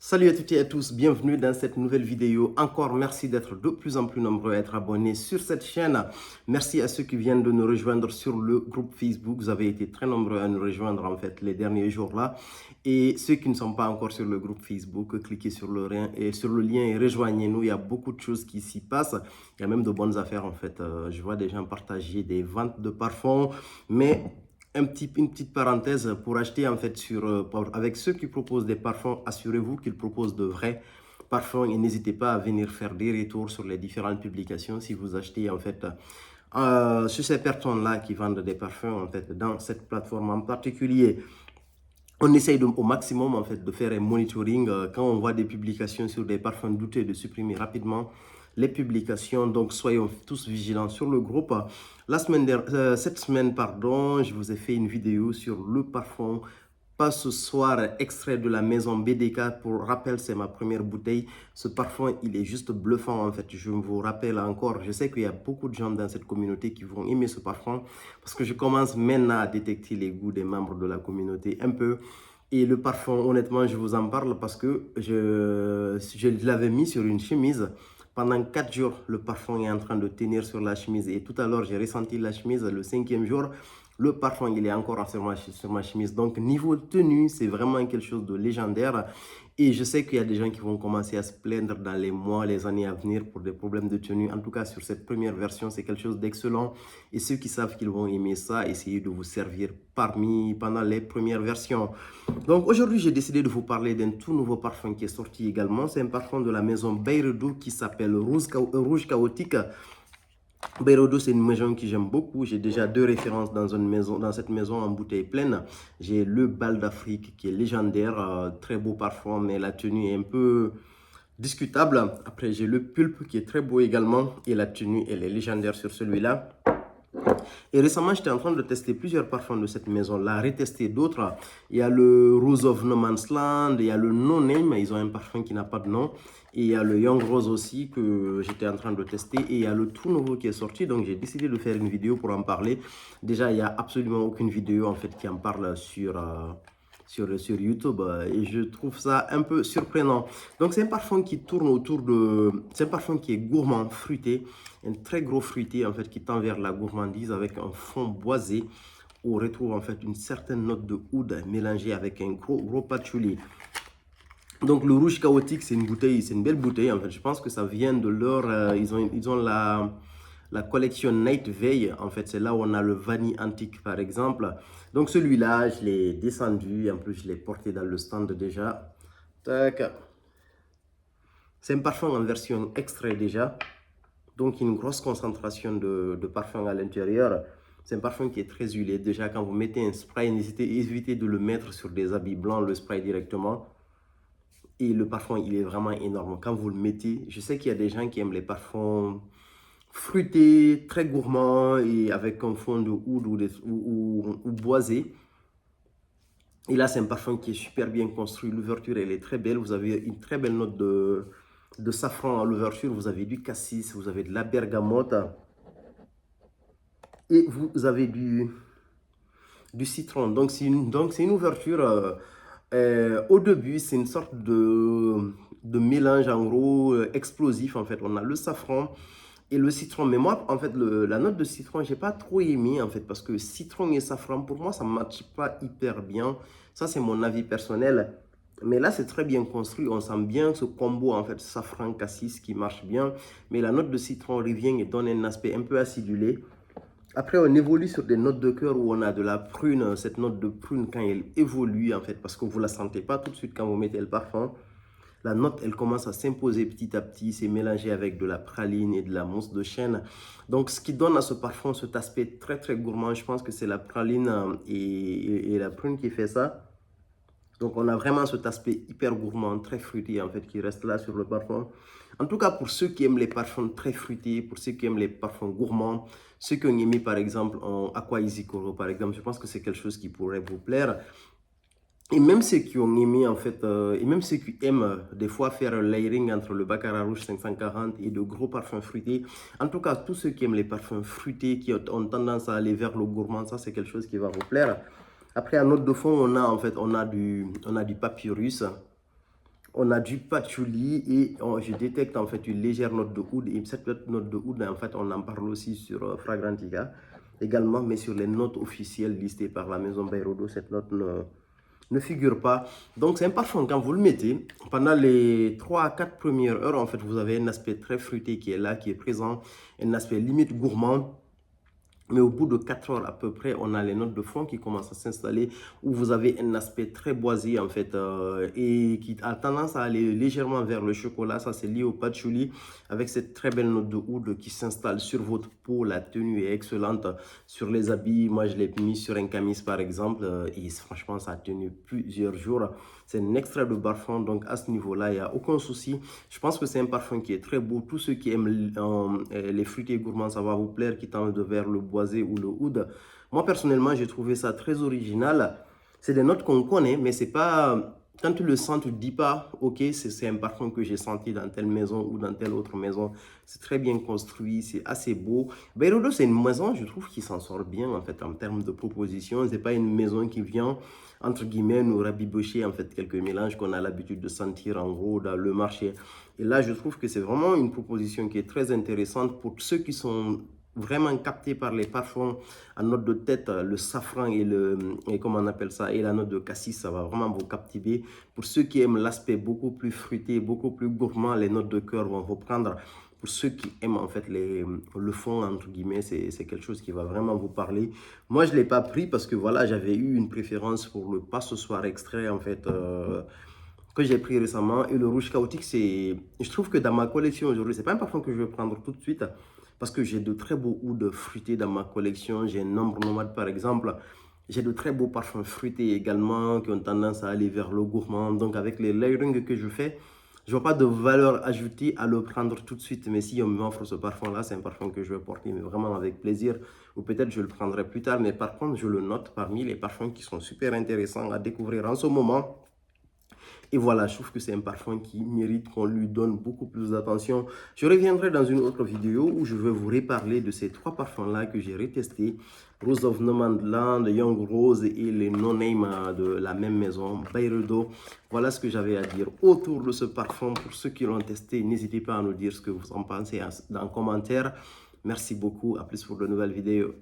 Salut à toutes et à tous, bienvenue dans cette nouvelle vidéo. Encore merci d'être de plus en plus nombreux à être abonnés sur cette chaîne. Merci à ceux qui viennent de nous rejoindre sur le groupe Facebook. Vous avez été très nombreux à nous rejoindre en fait les derniers jours là. Et ceux qui ne sont pas encore sur le groupe Facebook, cliquez sur le lien et rejoignez-nous. Il y a beaucoup de choses qui s'y passent. Il y a même de bonnes affaires en fait. Je vois des gens partager des ventes de parfums, mais une petite parenthèse pour acheter en fait avec ceux qui proposent des parfums, assurez-vous qu'ils proposent de vrais parfums et n'hésitez pas à venir faire des retours sur les différentes publications si vous achetez en fait sur ces personnes-là qui vendent des parfums en fait dans cette plateforme en particulier. On essaye au maximum en fait de faire un monitoring quand on voit des publications sur des parfums douteux de supprimer rapidement les publications. Donc soyons tous vigilants sur le groupe. Cette semaine, pardon, je vous ai fait une vidéo sur le parfum Pas ce soir, extrait de la maison BDK. Pour rappel, c'est ma première bouteille. Ce parfum, il est juste bluffant en fait. Je vous rappelle encore, je sais qu'il y a beaucoup de gens dans cette communauté qui vont aimer ce parfum parce que je commence maintenant à détecter les goûts des membres de la communauté un peu. Et le parfum, honnêtement, je vous en parle parce que je l'avais mis sur une chemise. Pendant 4 jours, le parfum est en train de tenir sur la chemise. Et tout à l'heure, j'ai ressenti la chemise. Le 5e jour, le parfum, il est encore sur ma chemise. Donc, niveau tenue, c'est vraiment quelque chose de légendaire. Et je sais qu'il y a des gens qui vont commencer à se plaindre dans les mois, les années à venir pour des problèmes de tenue. En tout cas, sur cette première version, c'est quelque chose d'excellent. Et ceux qui savent qu'ils vont aimer ça, essayez de vous servir pendant les premières versions. Donc aujourd'hui, j'ai décidé de vous parler d'un tout nouveau parfum qui est sorti également. C'est un parfum de la maison Beirudo qui s'appelle Rouge Chaotique. Beirudo, c'est une maison que j'aime beaucoup. J'ai déjà 2 références dans cette maison en bouteille pleine. J'ai le Bal d'Afrique qui est légendaire, très beau parfum, mais la tenue est un peu discutable. Après, j'ai le Pulpe qui est très beau également et la tenue, elle est légendaire sur celui-là. Et récemment, j'étais en train de tester plusieurs parfums de cette maison-là, retester d'autres. Il y a le Rose of No Man's Land, il y a le No Name, ils ont un parfum qui n'a pas de nom. Et il y a le Young Rose aussi que j'étais en train de tester. Et il y a le tout nouveau qui est sorti, donc j'ai décidé de faire une vidéo pour en parler. Déjà, il n'y a absolument aucune vidéo en fait qui en parle sur YouTube et je trouve ça un peu surprenant. Donc c'est un parfum qui tourne c'est un parfum qui est gourmand, fruité, un très gros fruité en fait qui tend vers la gourmandise avec un fond boisé où on retrouve en fait une certaine note de oud mélangée avec un gros patchouli. Donc le rouge chaotique, c'est une belle bouteille en fait. Je pense que ça vient de leur, ils ont la collection Night Veil. En fait, c'est là où on a le vanille antique par exemple. Donc celui-là, je l'ai descendu. En plus, je l'ai porté dans le stand déjà. Tac. C'est un parfum en version extrait déjà. Donc une grosse concentration de parfum à l'intérieur. C'est un parfum qui est très huilé. Déjà, quand vous mettez un spray, évitez de le mettre sur des habits blancs, le spray directement. Et le parfum, il est vraiment énorme. Quand vous le mettez, je sais qu'il y a des gens qui aiment les parfums fruités, très gourmands et avec un fond de oud ou boisé. Et là, c'est un parfum qui est super bien construit. L'ouverture, elle est très belle. Vous avez une très belle note de safran à l'ouverture. Vous avez du cassis, vous avez de la bergamote. Et vous avez du citron. Donc, c'est une ouverture. Au début, c'est une sorte de mélange en gros explosif. En fait, on a le safran et le citron. Mais moi, en fait, la note de citron, j'ai pas trop aimé en fait parce que citron et safran, pour moi, ça ne matche pas hyper bien. Ça, c'est mon avis personnel. Mais là, c'est très bien construit. On sent bien ce combo en fait safran cassis qui marche bien. Mais la note de citron revient et donne un aspect un peu acidulé. Après, on évolue sur des notes de cœur où on a de la prune. Cette note de prune, quand elle évolue, en fait, parce que vous ne la sentez pas tout de suite quand vous mettez le parfum, la note, elle commence à s'imposer petit à petit. C'est mélangé avec de la praline et de la mousse de chêne. Donc, ce qui donne à ce parfum cet aspect très, très gourmand, je pense que c'est la praline et la prune qui fait ça. Donc, on a vraiment cet aspect hyper gourmand, très fruité, en fait, qui reste là sur le parfum. En tout cas, pour ceux qui aiment les parfums très fruités, pour ceux qui aiment les parfums gourmands, ceux qui ont aimé, par exemple, en Aqua Easy Coro, par exemple, je pense que c'est quelque chose qui pourrait vous plaire. Et même ceux qui ont aimé, en fait, et même ceux qui aiment des fois faire un layering entre le Baccarat Rouge 540 et de gros parfums fruités. En tout cas, tous ceux qui aiment les parfums fruités, qui ont tendance à aller vers le gourmand, ça, c'est quelque chose qui va vous plaire. Après, en note de fond, on a du papyrus. On a du patchouli et je détecte en fait une légère note de oud. Et cette note de oud, en fait, on en parle aussi sur Fragrantica également, mais sur les notes officielles listées par la maison Bayrodo, cette note ne figure pas. Donc c'est un parfum, quand vous le mettez, pendant les 3 à 4 premières heures, en fait, vous avez un aspect très fruité qui est là, qui est présent, un aspect limite gourmand. Mais au bout de 4 heures à peu près, on a les notes de fond qui commencent à s'installer, où vous avez un aspect très boisé en fait, et qui a tendance à aller légèrement vers le chocolat. Ça, c'est lié au patchouli, avec cette très belle note de oud qui s'installe sur votre peau. La tenue est excellente sur les habits. Moi, je l'ai mis sur un camis par exemple, et franchement, ça a tenu plusieurs jours. C'est un extrait de parfum, donc à ce niveau-là, il n'y a aucun souci. Je pense que c'est un parfum qui est très beau. Tous ceux qui aiment les fruités gourmands, ça va vous plaire, qui tendent vers le boisé ou le oud. Moi, personnellement, j'ai trouvé ça très original. C'est des notes qu'on connaît, mais c'est pas... Quand tu le sens, tu ne te dis pas, ok, c'est un parfum que j'ai senti dans telle maison ou dans telle autre maison. C'est très bien construit, c'est assez beau. Bayrodo, c'est une maison, je trouve, qui s'en sort bien en fait en termes de propositions. C'est pas une maison qui vient, entre guillemets, nous rabibocher en fait quelques mélanges qu'on a l'habitude de sentir en gros dans le marché. Et là, je trouve que c'est vraiment une proposition qui est très intéressante pour ceux qui sont vraiment capté par les parfums à note de tête, le safran et comment on appelle ça, et la note de cassis, ça va vraiment vous captiver. Pour ceux qui aiment l'aspect beaucoup plus fruité, beaucoup plus gourmand, les notes de cœur vont vous prendre. Pour ceux qui aiment en fait le fond, entre guillemets, c'est quelque chose qui va vraiment vous parler. Moi, je ne l'ai pas pris parce que voilà, j'avais eu une préférence pour le pas ce soir extrait en fait, que j'ai pris récemment. Et le rouge chaotique, je trouve que dans ma collection aujourd'hui, c'est pas un parfum que je vais prendre tout de suite parce que j'ai de très beaux ouds fruités dans ma collection. J'ai un ombre nomade par exemple. J'ai de très beaux parfums fruités également qui ont tendance à aller vers le gourmand. Donc avec les layering que je fais, je vois pas de valeur ajoutée à le prendre tout de suite. Mais si on m'offre ce parfum-là, c'est un parfum que je vais porter mais vraiment avec plaisir. Ou peut-être je le prendrai plus tard. Mais par contre, je le note parmi les parfums qui sont super intéressants à découvrir en ce moment. Et voilà, je trouve que c'est un parfum qui mérite qu'on lui donne beaucoup plus d'attention. Je reviendrai dans une autre vidéo où je vais vous reparler de ces 3 parfums-là que j'ai retestés. Rose of No Man's Land, Young Rose et les No Name de la même maison, Bayredo. Voilà ce que j'avais à dire autour de ce parfum. Pour ceux qui l'ont testé, n'hésitez pas à nous dire ce que vous en pensez en commentaire. Merci beaucoup, à plus pour de nouvelles vidéos.